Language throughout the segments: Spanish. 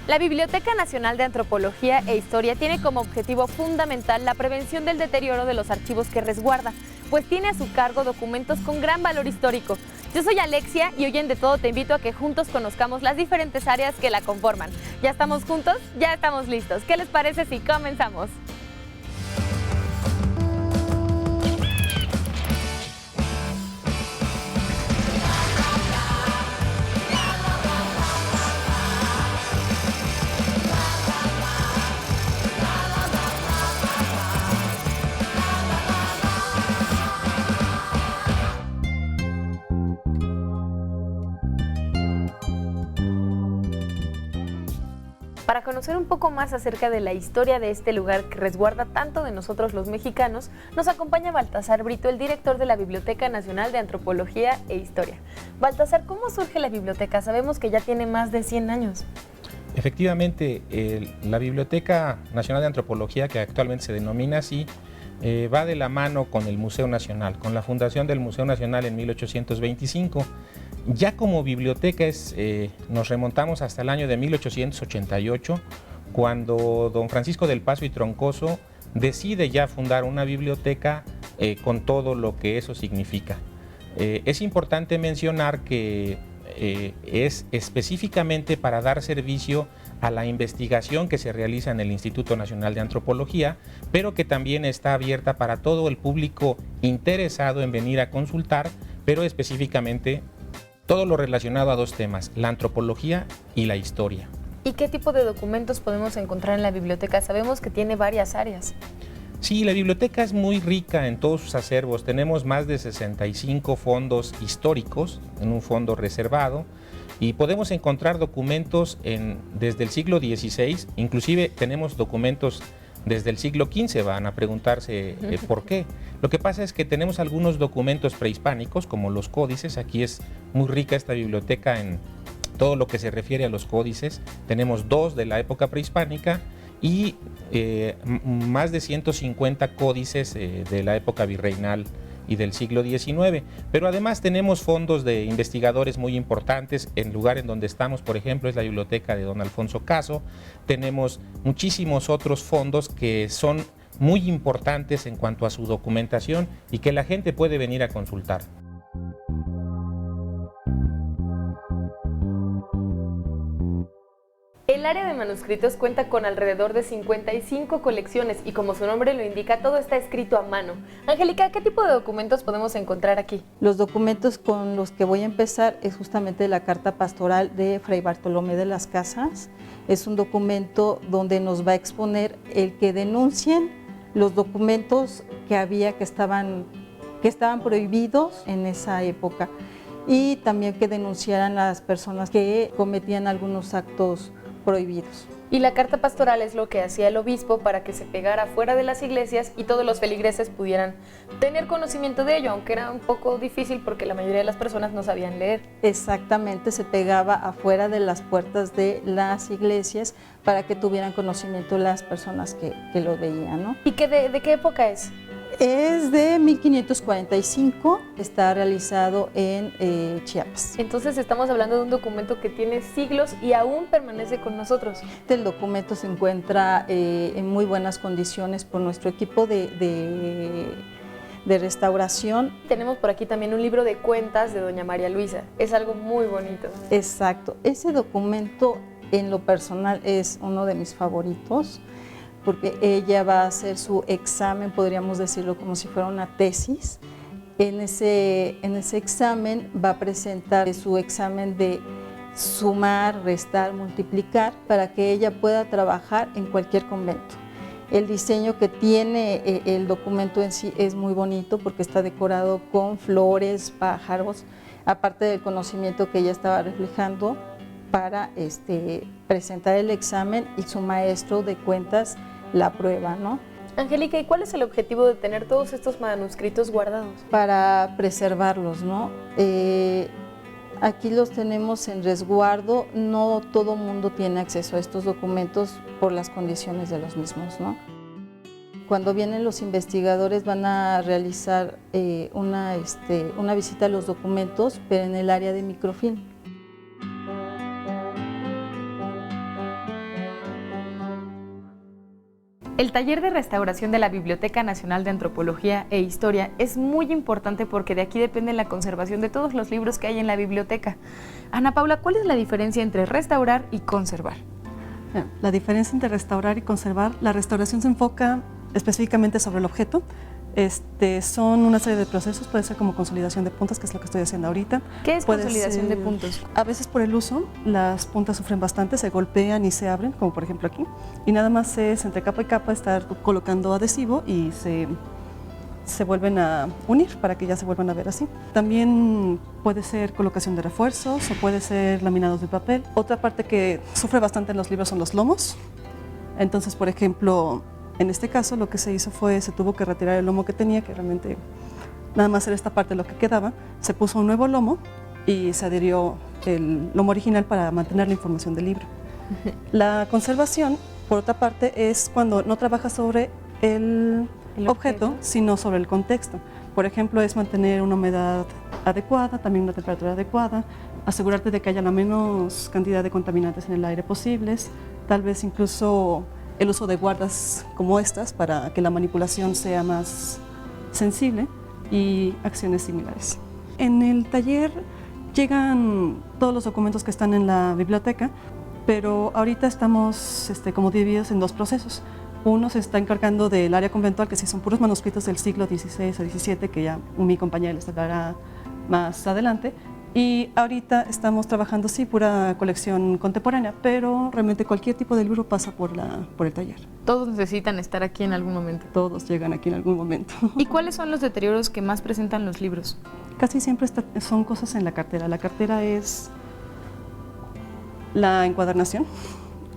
La Biblioteca Nacional de Antropología e Historia tiene como objetivo fundamental la prevención del deterioro de los archivos que resguarda, pues tiene a su cargo documentos con gran valor histórico. Yo soy Alexia y hoy en De Todo te invito a que juntos conozcamos las diferentes áreas que la conforman. ¿Ya estamos juntos? Ya estamos listos. ¿Qué les parece si comenzamos? Para conocer un poco más acerca de la historia de este lugar que resguarda tanto de nosotros los mexicanos, nos acompaña Baltasar Brito, el director de la Biblioteca Nacional de Antropología e Historia. Baltasar, ¿cómo surge la biblioteca? Sabemos que ya tiene más de 100 años. Efectivamente, la Biblioteca Nacional de Antropología, que actualmente se denomina así, va de la mano con el Museo Nacional, con la fundación del Museo Nacional en 1825. Ya como biblioteca nos remontamos hasta el año de 1888, cuando don Francisco del Paso y Troncoso decide ya fundar una biblioteca con todo lo que eso significa. Es importante mencionar que es específicamente para dar servicio a la investigación que se realiza en el Instituto Nacional de Antropología, pero que también está abierta para todo el público interesado en venir a consultar, pero específicamente todo lo relacionado a dos temas, la antropología y la historia. ¿Y qué tipo de documentos podemos encontrar en la biblioteca? Sabemos que tiene varias áreas. Sí, la biblioteca es muy rica en todos sus acervos. Tenemos más de 65 fondos históricos en un fondo reservado y podemos encontrar documentos desde el siglo XVI, inclusive tenemos documentos desde el siglo XV, van a preguntarse por qué. Lo que pasa es que tenemos algunos documentos prehispánicos, como los códices. Aquí es muy rica esta biblioteca en todo lo que se refiere a los códices. Tenemos 2 de la época prehispánica y más de 150 códices de la época virreinal y del siglo XIX, pero además tenemos fondos de investigadores muy importantes. En el lugar en donde estamos, por ejemplo, es la biblioteca de don Alfonso Caso. Tenemos muchísimos otros fondos que son muy importantes en cuanto a su documentación y que la gente puede venir a consultar. El área de manuscritos cuenta con alrededor de 55 colecciones y, como su nombre lo indica, todo está escrito a mano. Angélica, ¿qué tipo de documentos podemos encontrar aquí? Los documentos con los que voy a empezar es justamente la carta pastoral de Fray Bartolomé de las Casas. Es un documento donde nos va a exponer el que denuncien los documentos que estaban prohibidos en esa época, y también que denunciaran a las personas que cometían algunos actos prohibidos. Y la carta pastoral es lo que hacía el obispo para que se pegara fuera de las iglesias y todos los feligreses pudieran tener conocimiento de ello, aunque era un poco difícil porque la mayoría de las personas no sabían leer. Exactamente, se pegaba afuera de las puertas de las iglesias para que tuvieran conocimiento las personas que lo veían, ¿no? ¿Y de qué época es? Es de 1545, está realizado en Chiapas. Entonces estamos hablando de un documento que tiene siglos y aún permanece con nosotros. El documento se encuentra en muy buenas condiciones por nuestro equipo de restauración. Tenemos por aquí también un libro de cuentas de doña María Luisa, es algo muy bonito. Exacto, ese documento en lo personal es uno de mis favoritos, porque ella va a hacer su examen, podríamos decirlo como si fuera una tesis. En ese examen va a presentar su examen de sumar, restar, multiplicar, para que ella pueda trabajar en cualquier convento. El diseño que tiene el documento en sí es muy bonito porque está decorado con flores, pájaros, aparte del conocimiento que ella estaba reflejando para presentar el examen, y su maestro de cuentas la prueba, ¿no? Angélica, ¿y cuál es el objetivo de tener todos estos manuscritos guardados? Para preservarlos, ¿no? Aquí los tenemos en resguardo, no todo mundo tiene acceso a estos documentos por las condiciones de los mismos, ¿no? Cuando vienen los investigadores van a realizar una visita a los documentos, pero en el área de microfilm. El taller de restauración de la Biblioteca Nacional de Antropología e Historia es muy importante porque de aquí depende la conservación de todos los libros que hay en la biblioteca. Ana Paula, ¿cuál es la diferencia entre restaurar y conservar? La diferencia entre restaurar y conservar, la restauración se enfoca específicamente sobre el objeto. Son una serie de procesos, puede ser como consolidación de puntas, que es lo que estoy haciendo ahorita. ¿Qué es Puede consolidación de ser- puntos? A veces por el uso, las puntas sufren bastante, se golpean y se abren, como por ejemplo aquí, y nada más es entre capa y capa estar colocando adhesivo y se vuelven a unir para que ya se vuelvan a ver así. También puede ser colocación de refuerzos o puede ser laminados de papel. Otra parte que sufre bastante en los libros son los lomos. Entonces, por ejemplo, en este caso lo que se hizo fue, se tuvo que retirar el lomo que tenía, que realmente nada más era esta parte lo que quedaba, se puso un nuevo lomo y se adhirió el lomo original para mantener la información del libro. La conservación, por otra parte, es cuando no trabajas sobre el objeto, sino sobre el contexto. Por ejemplo, es mantener una humedad adecuada, también una temperatura adecuada, asegurarte de que haya la menos cantidad de contaminantes en el aire posibles, tal vez incluso el uso de guardas como estas para que la manipulación sea más sensible y acciones similares. En el taller llegan todos los documentos que están en la biblioteca, pero ahorita estamos como divididos en dos procesos. Uno se está encargando del área conventual, que sí son puros manuscritos del siglo XVI o XVII, que ya mi compañera les hablará más adelante. Y ahorita estamos trabajando, sí, pura colección contemporánea, pero realmente cualquier tipo de libro pasa por el taller. Todos necesitan estar aquí en algún momento. Todos llegan aquí en algún momento. ¿Y cuáles son los deterioros que más presentan los libros? Casi siempre son cosas en la cartera. La cartera es la encuadernación.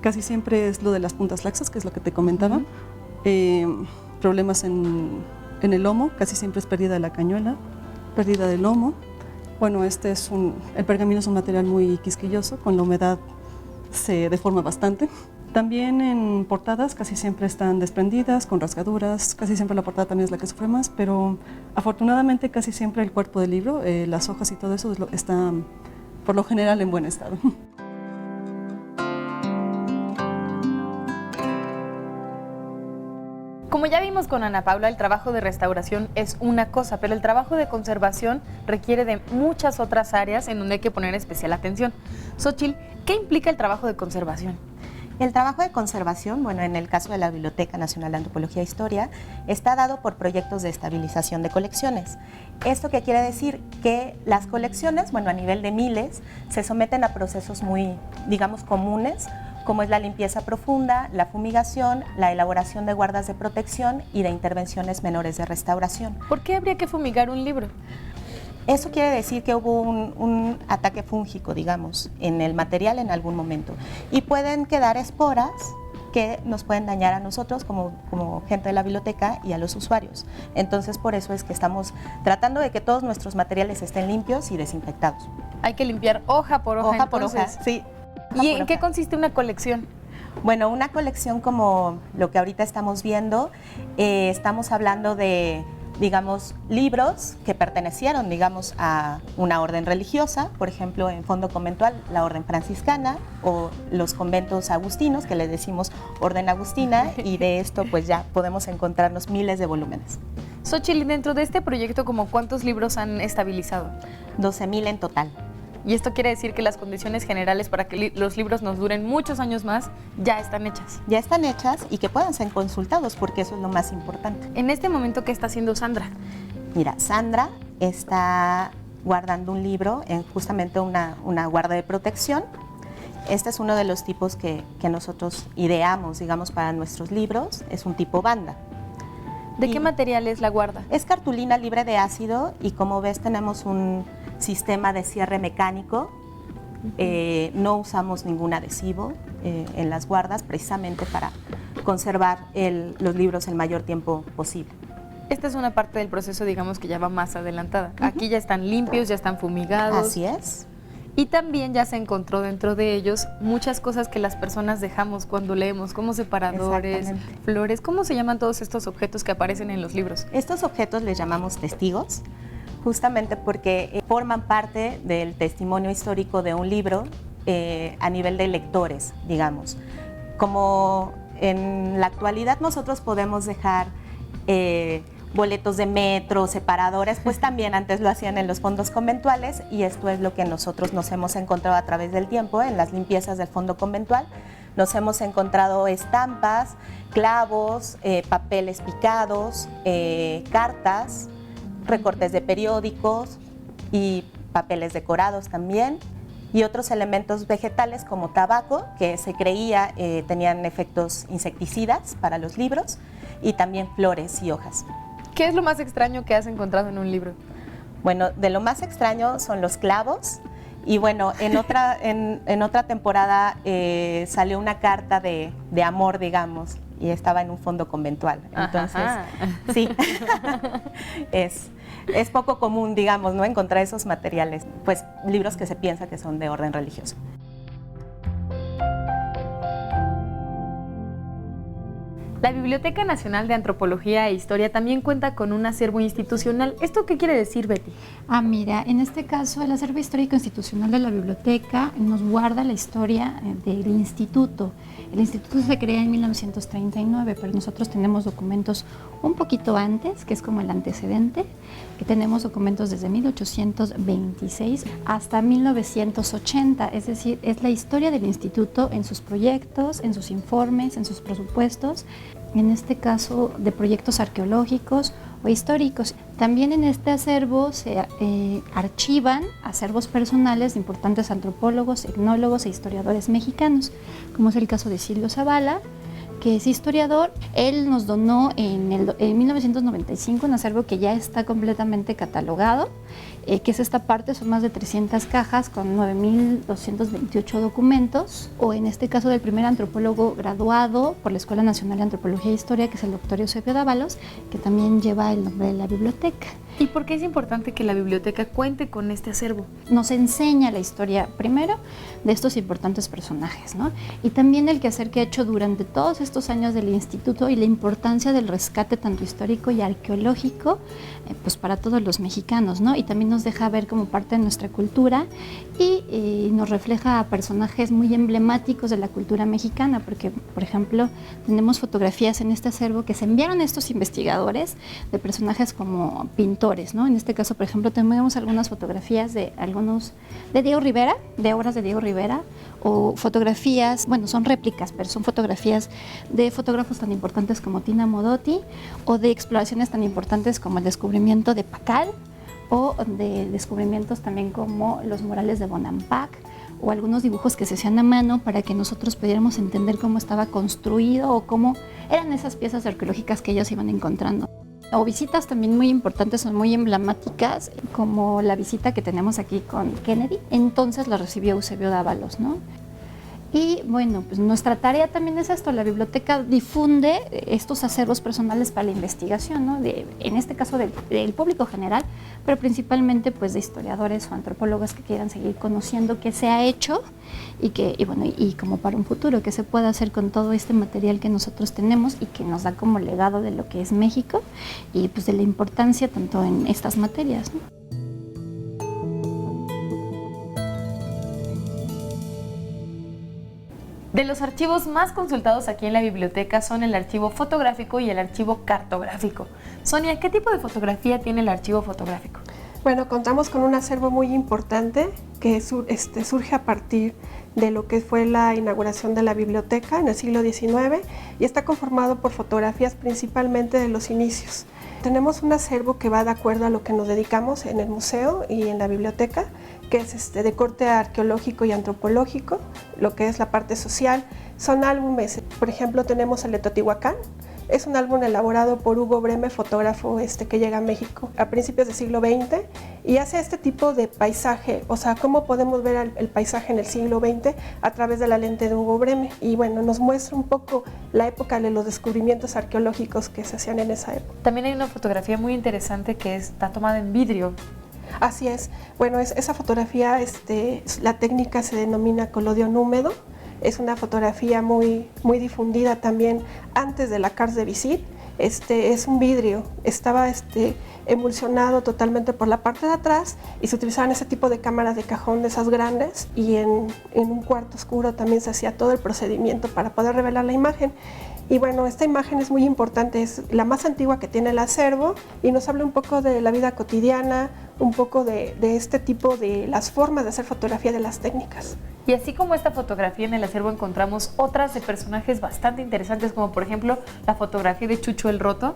Casi siempre es lo de las puntas laxas, que es lo que te comentaba. Problemas en el lomo, casi siempre es pérdida de la cañuela, pérdida del lomo. Bueno, el pergamino es un material muy quisquilloso, con la humedad se deforma bastante. También en portadas casi siempre están desprendidas, con rasgaduras, casi siempre la portada también es la que sufre más, pero afortunadamente casi siempre el cuerpo del libro, las hojas y todo eso está por lo general en buen estado. Como ya vimos con Ana Paula, el trabajo de restauración es una cosa, pero el trabajo de conservación requiere de muchas otras áreas en donde hay que poner especial atención. Xóchitl, ¿qué implica el trabajo de conservación? El trabajo de conservación, bueno, en el caso de la Biblioteca Nacional de Antropología e Historia, está dado por proyectos de estabilización de colecciones. ¿Esto qué quiere decir? Que las colecciones, bueno, a nivel de miles, se someten a procesos muy, digamos, comunes, como es la limpieza profunda, la fumigación, la elaboración de guardas de protección y de intervenciones menores de restauración. ¿Por qué habría que fumigar un libro? Eso quiere decir que hubo un ataque fúngico, digamos, en el material en algún momento. Y pueden quedar esporas que nos pueden dañar a nosotros como gente de la biblioteca y a los usuarios. Entonces, por eso es que estamos tratando de que todos nuestros materiales estén limpios y desinfectados. Hay que limpiar hoja por hoja. Hoja por hoja, entonces. sí. ¿Y en qué consiste una colección? Bueno, una colección como lo que ahorita estamos viendo, estamos hablando de, digamos, libros que pertenecieron, digamos, a una orden religiosa, por ejemplo, en fondo conventual, la orden franciscana o los conventos agustinos, que les decimos orden agustina, y de esto pues ya podemos encontrarnos miles de volúmenes. Xóchitl, dentro de este proyecto, ¿como cuántos libros han estabilizado? 12,000 en total. Y esto quiere decir que las condiciones generales para que los libros nos duren muchos años más ya están hechas. Ya están hechas y que puedan ser consultados, porque eso es lo más importante. En este momento, ¿qué está haciendo Sandra? Mira, Sandra está guardando un libro en justamente una guarda de protección. Este es uno de los tipos que nosotros ideamos, digamos, para nuestros libros. Es un tipo banda. ¿De qué material es la guarda? Es cartulina libre de ácido y, como ves, tenemos un sistema de cierre mecánico. No usamos ningún adhesivo en las guardas, precisamente para conservar los libros el mayor tiempo posible. Esta es una parte del proceso, digamos, que ya va más adelantada. Aquí ya están limpios, ya están fumigados. Así es. Y también ya se encontró dentro de ellos muchas cosas que las personas dejamos cuando leemos, como separadores, flores. ¿Cómo se llaman todos estos objetos que aparecen en los libros? Estos objetos les llamamos testigos, justamente porque forman parte del testimonio histórico de un libro a nivel de lectores, digamos. Como en la actualidad nosotros podemos dejar boletos de metro, separadores, pues también antes lo hacían en los fondos conventuales, y esto es lo que nosotros nos hemos encontrado a través del tiempo en las limpiezas del fondo conventual. Nos hemos encontrado estampas, clavos, papeles picados, cartas, recortes de periódicos y papeles decorados también, y otros elementos vegetales como tabaco, que se creía tenían efectos insecticidas para los libros, y también flores y hojas. ¿Qué es lo más extraño que has encontrado en un libro? Bueno, de lo más extraño son los clavos. Y bueno, en otra temporada salió una carta de amor, digamos, y estaba en un fondo conventual. Entonces, sí, es poco común, digamos, ¿no?, encontrar esos materiales, pues libros que se piensa que son de orden religioso. La Biblioteca Nacional de Antropología e Historia también cuenta con un acervo institucional. ¿Esto qué quiere decir, Betty? Mira, en este caso el acervo histórico institucional de la biblioteca nos guarda la historia del instituto. El instituto se crea en 1939, pero nosotros tenemos documentos un poquito antes, que es como el antecedente, que tenemos documentos desde 1826 hasta 1980, es decir, es la historia del instituto en sus proyectos, en sus informes, en sus presupuestos, en este caso de proyectos arqueológicos o históricos. También en este acervo se archivan acervos personales de importantes antropólogos, etnólogos e historiadores mexicanos, como es el caso de Silvio Zavala, que es historiador. Él nos donó en 1995 un acervo que ya está completamente catalogado, que es esta parte, son más de 300 cajas con 9.228 documentos, o en este caso del primer antropólogo graduado por la Escuela Nacional de Antropología e Historia, que es el doctor Eusebio Dávalos, que también lleva el nombre de la biblioteca. ¿Y por qué es importante que la biblioteca cuente con este acervo? Nos enseña la historia, primero, de estos importantes personajes, ¿no? Y también el quehacer que ha hecho durante todos estos años del instituto y la importancia del rescate tanto histórico y arqueológico, pues para todos los mexicanos, ¿no? Y también nos deja ver como parte de nuestra cultura y nos refleja a personajes muy emblemáticos de la cultura mexicana, porque, por ejemplo, tenemos fotografías en este acervo que se enviaron a estos investigadores de personajes como pintores, ¿no? En este caso, por ejemplo, tenemos algunas fotografías de Diego Rivera, de obras de Diego Rivera, o fotografías, bueno, son réplicas, pero son fotografías de fotógrafos tan importantes como Tina Modotti, o de exploraciones tan importantes como el descubrimiento de Pacal, o de descubrimientos también como los murales de Bonampak, o algunos dibujos que se hacían a mano para que nosotros pudiéramos entender cómo estaba construido o cómo eran esas piezas arqueológicas que ellos iban encontrando. O visitas también muy importantes, son muy emblemáticas, como la visita que tenemos aquí con Kennedy. Entonces la recibió Eusebio Dávalos, ¿no? Y bueno, pues nuestra tarea también es esto, la biblioteca difunde estos acervos personales para la investigación, ¿no? En este caso del público general, pero principalmente pues de historiadores o antropólogos que quieran seguir conociendo qué se ha hecho y como para un futuro, qué se puede hacer con todo este material que nosotros tenemos y que nos da como legado de lo que es México y pues de la importancia tanto en estas materias, ¿no? De los archivos más consultados aquí en la biblioteca son el archivo fotográfico y el archivo cartográfico. Sonia, ¿qué tipo de fotografía tiene el archivo fotográfico? Bueno, contamos con un acervo muy importante que surge a partir de lo que fue la inauguración de la biblioteca en el siglo XIX y está conformado por fotografías principalmente de los inicios. Tenemos un acervo que va de acuerdo a lo que nos dedicamos en el museo y en la biblioteca, que es de corte arqueológico y antropológico, lo que es la parte social. Son álbumes, por ejemplo tenemos el de Teotihuacán, es un álbum elaborado por Hugo Breme, fotógrafo que llega a México a principios del siglo XX y hace este tipo de paisaje, o sea, cómo podemos ver el paisaje en el siglo XX a través de la lente de Hugo Breme. Y bueno, nos muestra un poco la época de los descubrimientos arqueológicos que se hacían en esa época. También hay una fotografía muy interesante que está tomada en vidrio. Así es. Bueno, esa fotografía, la técnica se denomina colodión húmedo. Es una fotografía muy difundida también antes de la Carte de Visite es un vidrio, estaba emulsionado totalmente por la parte de atrás y se utilizaban ese tipo de cámaras de cajón de esas grandes, y en un cuarto oscuro también se hacía todo el procedimiento para poder revelar la imagen. Y bueno, esta imagen es muy importante, es la más antigua que tiene el acervo y nos habla un poco de la vida cotidiana, un poco de este tipo de las formas de hacer fotografía, de las técnicas. Y así como esta fotografía en el acervo encontramos otras de personajes bastante interesantes, como por ejemplo la fotografía de Chucho el Roto,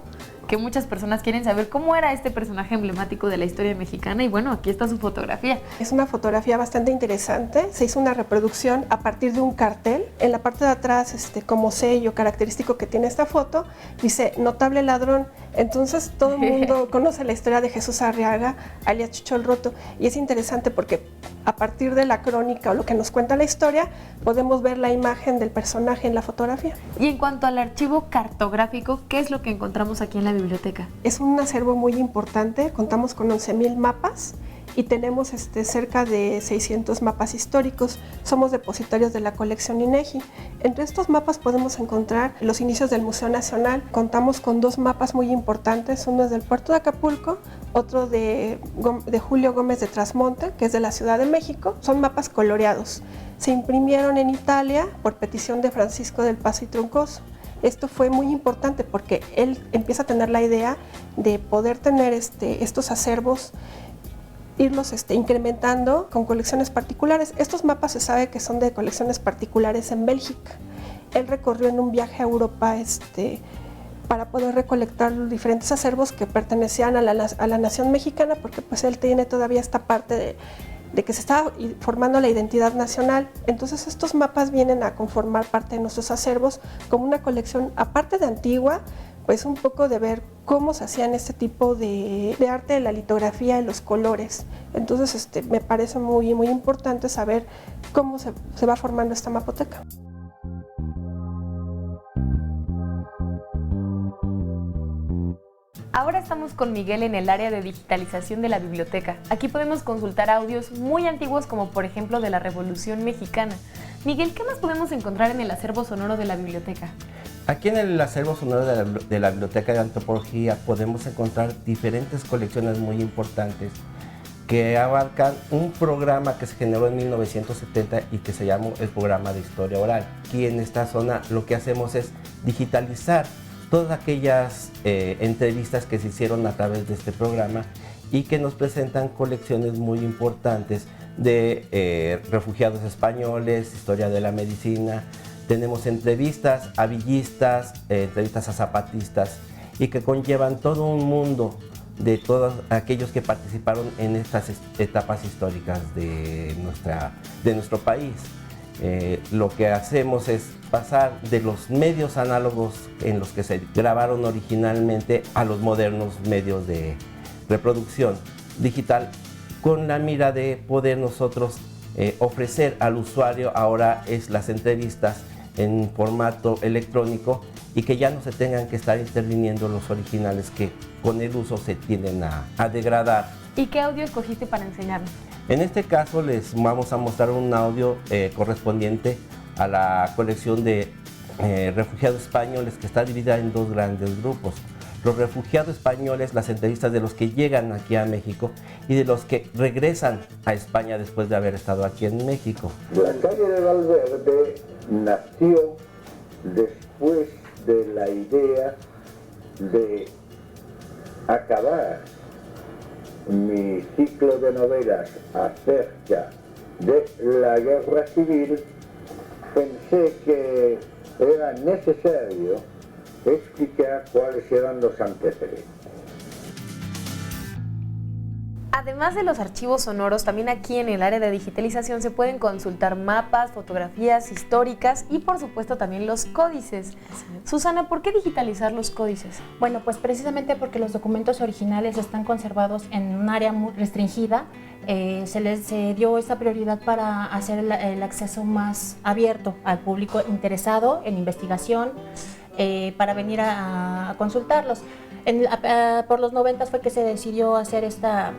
que muchas personas quieren saber cómo era este personaje emblemático de la historia mexicana, y bueno, aquí está su fotografía. Es una fotografía bastante interesante, se hizo una reproducción a partir de un cartel. En la parte de atrás, como sello característico que tiene esta foto, dice "Notable ladrón". Entonces todo el mundo conoce la historia de Jesús Arriaga, alias Chucho el Roto, y es interesante porque a partir de la crónica o lo que nos cuenta la historia, podemos ver la imagen del personaje en la fotografía. Y en cuanto al archivo cartográfico, ¿qué es lo que encontramos aquí en la biblioteca? Es un acervo muy importante, contamos con 11,000 mapas y tenemos cerca de 600 mapas históricos. Somos depositarios de la colección INEGI. Entre estos mapas podemos encontrar los inicios del Museo Nacional. Contamos con 2 mapas muy importantes, uno es del puerto de Acapulco, otro de Julio Gómez de Trasmonte, que es de la Ciudad de México. Son mapas coloreados. Se imprimieron en Italia por petición de Francisco del Paso y Troncoso. Esto fue muy importante porque él empieza a tener la idea de poder tener estos acervos, irlos incrementando con colecciones particulares. Estos mapas se sabe que son de colecciones particulares en Bélgica. Él recorrió en un viaje a Europa para poder recolectar los diferentes acervos que pertenecían a la nación mexicana, porque pues él tiene todavía esta parte de que se está formando la identidad nacional. Entonces estos mapas vienen a conformar parte de nuestros acervos como una colección, aparte de antigua, pues un poco de ver cómo se hacían este tipo de arte de la litografía y los colores. Entonces me parece muy, muy importante saber cómo se va formando esta mapoteca. Ahora estamos con Miguel en el área de digitalización de la biblioteca. Aquí podemos consultar audios muy antiguos, como por ejemplo de la Revolución Mexicana. Miguel, ¿qué más podemos encontrar en el acervo sonoro de la biblioteca? Aquí en el acervo sonoro de la Biblioteca de Antropología podemos encontrar diferentes colecciones muy importantes que abarcan un programa que se generó en 1970 y que se llamó el Programa de Historia Oral. Aquí en esta zona lo que hacemos es digitalizar todas aquellas entrevistas que se hicieron a través de este programa y que nos presentan colecciones muy importantes de refugiados españoles, historia de la medicina. Tenemos entrevistas a villistas, entrevistas a zapatistas, y que conllevan todo un mundo de todos aquellos que participaron en estas etapas históricas de nuestro país. Lo que hacemos es pasar de los medios análogos en los que se grabaron originalmente a los modernos medios de reproducción digital, con la mira de poder nosotros ofrecer al usuario ahora las entrevistas en formato electrónico y que ya no se tengan que estar interviniendo los originales que con el uso se tienden a degradar. ¿Y qué audio escogiste para enseñarnos? En este caso les vamos a mostrar un audio correspondiente a la colección de refugiados españoles, que está dividida en 2 grandes grupos. Los refugiados españoles, las entrevistas de los que llegan aquí a México y de los que regresan a España después de haber estado aquí en México. La calle de Valverde nació después de la idea de acabar mi ciclo de novelas acerca de la guerra civil. Pensé que era necesario explicar cuáles eran los antecedentes. Además de los archivos sonoros, también aquí en el área de digitalización se pueden consultar mapas, fotografías históricas y por supuesto también los códices. Susana, ¿por qué digitalizar los códices? Bueno, pues precisamente porque los documentos originales están conservados en un área muy restringida, se dio esa prioridad para hacer el acceso más abierto al público interesado en investigación, para venir a consultarlos. Por los 90 fue que se decidió hacer esta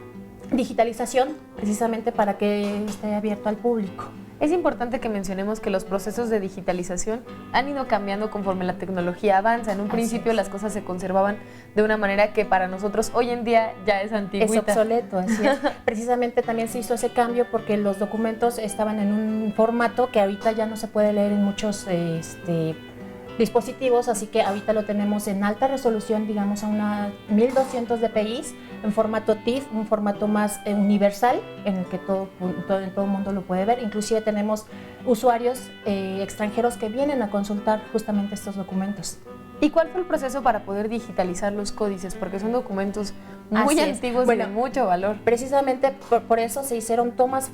digitalización precisamente para que esté abierto al público. Es importante que mencionemos que los procesos de digitalización han ido cambiando conforme la tecnología avanza. En un principio las cosas se conservaban de una manera que para nosotros hoy en día ya es antigüita. Es obsoleto, así es. Precisamente también se hizo ese cambio porque los documentos estaban en un formato que ahorita ya no se puede leer en muchos dispositivos, así que ahorita lo tenemos en alta resolución, digamos a una 1200 dpi, en formato TIFF, un formato más universal en el que todo el mundo lo puede ver. Inclusive tenemos usuarios extranjeros que vienen a consultar justamente estos documentos. ¿Y cuál fue el proceso para poder digitalizar los códices? Porque son documentos muy antiguos y de mucho valor. Precisamente por eso se hicieron tomas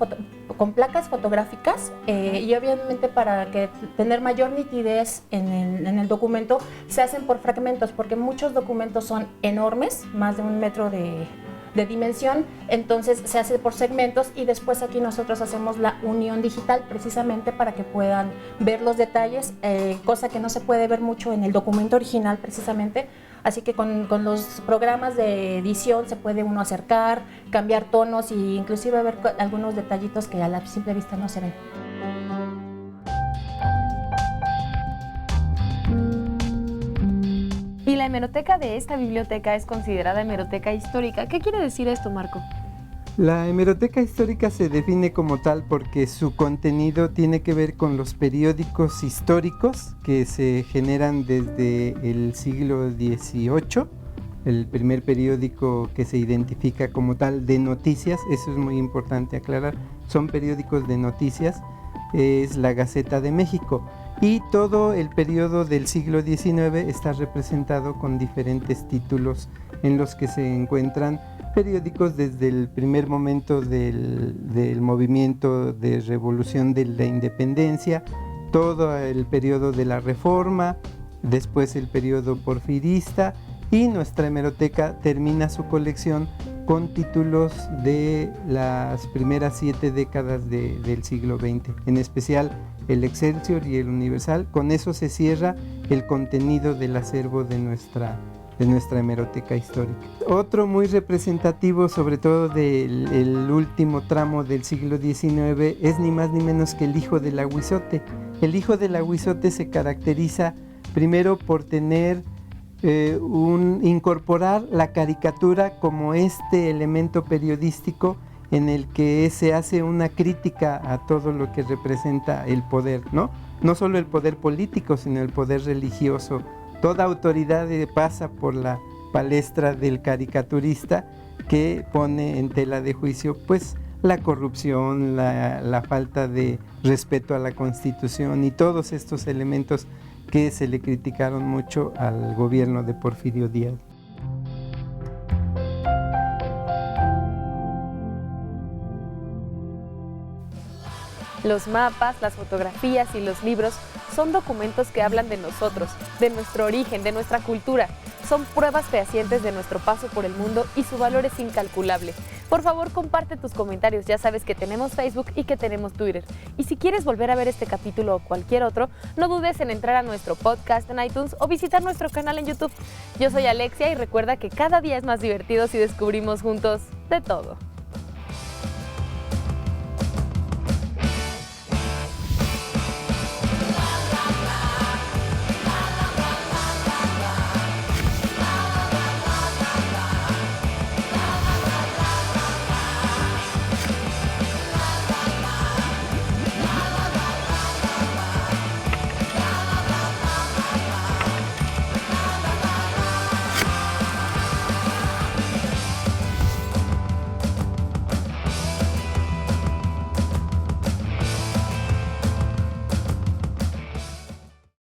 con placas fotográficas y obviamente para tener mayor nitidez en el documento se hacen por fragmentos, porque muchos documentos son enormes, más de 1 metro de dimensión, entonces se hace por segmentos y después aquí nosotros hacemos la unión digital precisamente para que puedan ver los detalles, cosa que no se puede ver mucho en el documento original precisamente, así que con los programas de edición se puede uno acercar, cambiar tonos e inclusive ver algunos detallitos que a la simple vista no se ven. Y la hemeroteca de esta biblioteca es considerada hemeroteca histórica. ¿Qué quiere decir esto, Marco? La hemeroteca histórica se define como tal porque su contenido tiene que ver con los periódicos históricos que se generan desde el siglo XVIII, el primer periódico que se identifica como tal de noticias, eso es muy importante aclarar, son periódicos de noticias, es la Gaceta de México. Y todo el periodo del siglo XIX está representado con diferentes títulos en los que se encuentran periódicos desde el primer momento del movimiento de revolución de la independencia, todo el periodo de la Reforma, después el periodo porfirista, y nuestra hemeroteca termina su colección con títulos de las primeras 7 décadas del siglo XX, en especial el Excelsior y el Universal. Con eso se cierra el contenido del acervo de nuestra hemeroteca histórica. Otro muy representativo, sobre todo del último tramo del siglo XIX, es ni más ni menos que el Hijo del Aguizote. El Hijo del Aguizote se caracteriza primero por tener incorporar la caricatura como este elemento periodístico en el que se hace una crítica a todo lo que representa el poder, ¿no? No solo el poder político, sino el poder religioso. Toda autoridad pasa por la palestra del caricaturista que pone en tela de juicio pues la corrupción, la falta de respeto a la Constitución y todos estos elementos que se le criticaron mucho al gobierno de Porfirio Díaz. Los mapas, las fotografías y los libros son documentos que hablan de nosotros, de nuestro origen, de nuestra cultura. Son pruebas fehacientes de nuestro paso por el mundo y su valor es incalculable. Por favor, comparte tus comentarios. Ya sabes que tenemos Facebook y que tenemos Twitter. Y si quieres volver a ver este capítulo o cualquier otro, no dudes en entrar a nuestro podcast en iTunes o visitar nuestro canal en YouTube. Yo soy Alexia y recuerda que cada día es más divertido si descubrimos juntos de todo.